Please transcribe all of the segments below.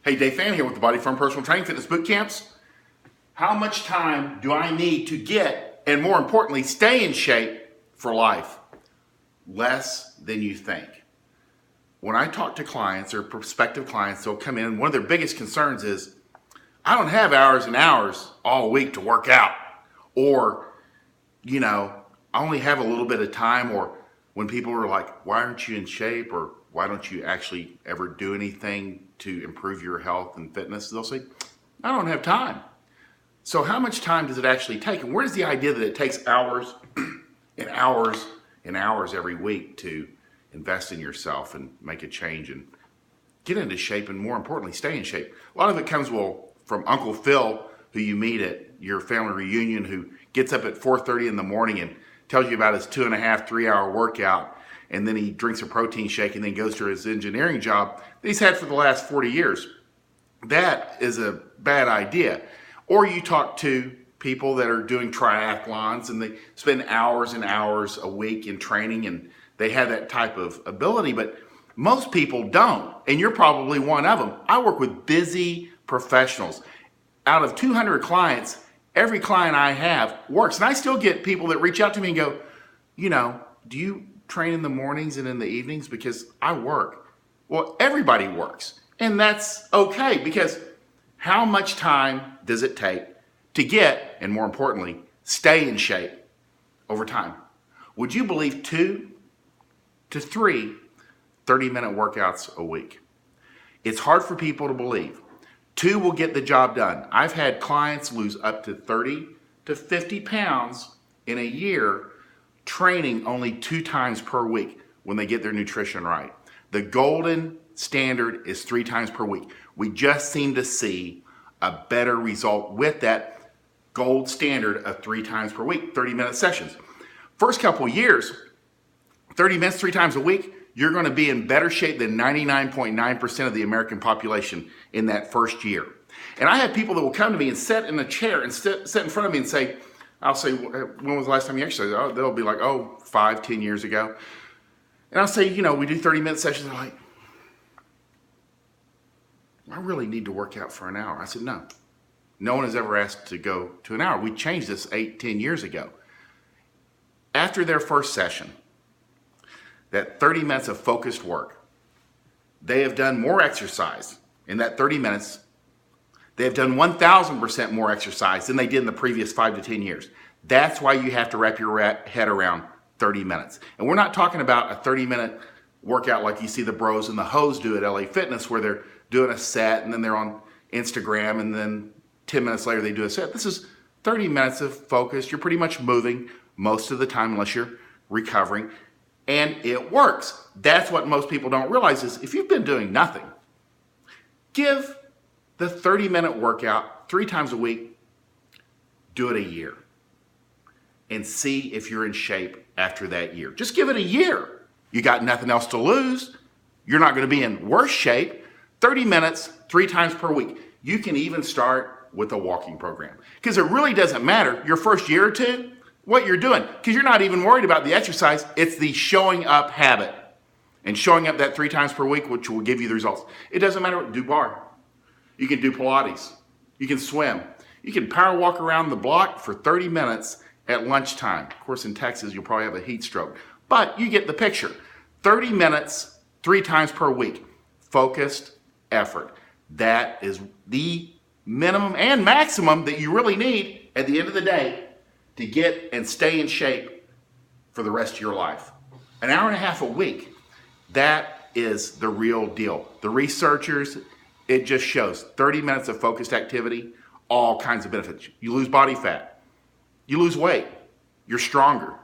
Hey, Dave Fan here with the Body Firm Personal Training Fitness Boot Camps. How much time do I need to get, and more importantly, stay in shape for life? Less than you think. When I talk to clients or prospective clients, they'll come in, one of their biggest concerns is, I don't have hours and hours all week to work out. Or, I only have a little bit of time. Or when people are like, why aren't you in shape? Or why don't you actually ever do anything to improve your health and fitness? They'll say, I don't have time. So how much time does it actually take? And where's the idea that it takes hours and hours and hours every week to invest in yourself and make a change and get into shape, and more importantly, stay in shape? A lot of it comes, from Uncle Phil, who you meet at your family reunion, who gets up at 4:30 in the morning and tells you about his 2.5, 3 hour workout. And then he drinks a protein shake and then goes to his engineering job that he's had for the last 40 years. That is a bad idea. Or you talk to people that are doing triathlons and they spend hours and hours a week in training and they have that type of ability, but most people don't. And you're probably one of them. I work with busy professionals. Out of 200 clients, every client I have works. And I still get people that reach out to me and go, do you train in the mornings and in the evenings? Because I work. Well, everybody works. And that's okay, because how much time does it take to get, and more importantly, stay in shape over time? Would you believe 2 to 3 30-minute workouts a week? It's hard for people to believe. 2 will get the job done. I've had clients lose up to 30 to 50 pounds in a year training only 2 times per week when they get their nutrition right. The golden standard is 3 times per week. We just seem to see a better result with that gold standard of 3 times per week, 30-minute sessions. First couple years, 30 minutes 3 times a week, you're going to be in better shape than 99.9% of the American population in that first year. And I have people that will come to me and sit in a chair and sit in front of me and say, I'll say, when was the last time you exercised? Oh, they'll be like, 5, 10 years ago. And I'll say, we do 30-minute sessions. They're like, I really need to work out for an hour. I said, no. No one has ever asked to go to an hour. We changed this 8, 10 years ago. After their first session, that 30 minutes of focused work, they have done more exercise in that 30 minutes. They have done 1,000% more exercise than they did in the previous 5 to 10 years. That's why you have to wrap your head around 30 minutes. And we're not talking about a 30-minute workout like you see the bros and the hoes do at LA Fitness, where they're doing a set and then they're on Instagram and then 10 minutes later they do a set. This is 30 minutes of focus. You're pretty much moving most of the time unless you're recovering. And it works. That's what most people don't realize is if you've been doing nothing, give the 30-minute workout 3 times a week, do it a year, and see if you're in shape after that year. Just give it a year. You got nothing else to lose. You're not going to be in worse shape. 30 minutes, 3 times per week. You can even start with a walking program, because it really doesn't matter your first year or two what you're doing, because you're not even worried about the exercise. It's the showing up habit and showing up that 3 times per week, which will give you the results. It doesn't matter what, do bar. You can do Pilates. You can swim. You can power walk around the block for 30 minutes at lunchtime. Of course, in Texas, you'll probably have a heat stroke, but you get the picture. 30 minutes, 3 times per week. Focused effort. That is the minimum and maximum that you really need at the end of the day to get and stay in shape for the rest of your life. An hour and a half a week, that is the real deal. The researchers, it just shows 30 minutes of focused activity, all kinds of benefits. You lose body fat, you lose weight, you're stronger,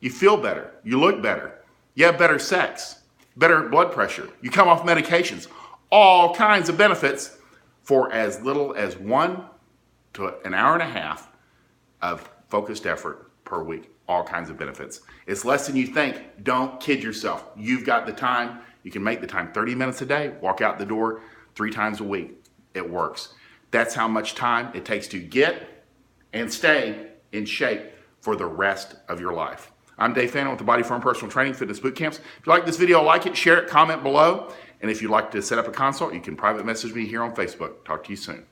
you feel better, you look better, you have better sex, better blood pressure, you come off medications, all kinds of benefits for as little as 1 to an hour and a half of focused effort per week. All kinds of benefits. It's less than you think. Don't kid yourself. You've got the time. You can make the time. 30 minutes a day, walk out the door 3 times a week. It works. That's how much time it takes to get and stay in shape for the rest of your life. I'm Dave Fannin with the Body Firm Personal Training Fitness Boot Camps. If you like this video, like it, share it, comment below, And if you'd like to set up a consult, you can private message me here on Facebook. Talk to you soon.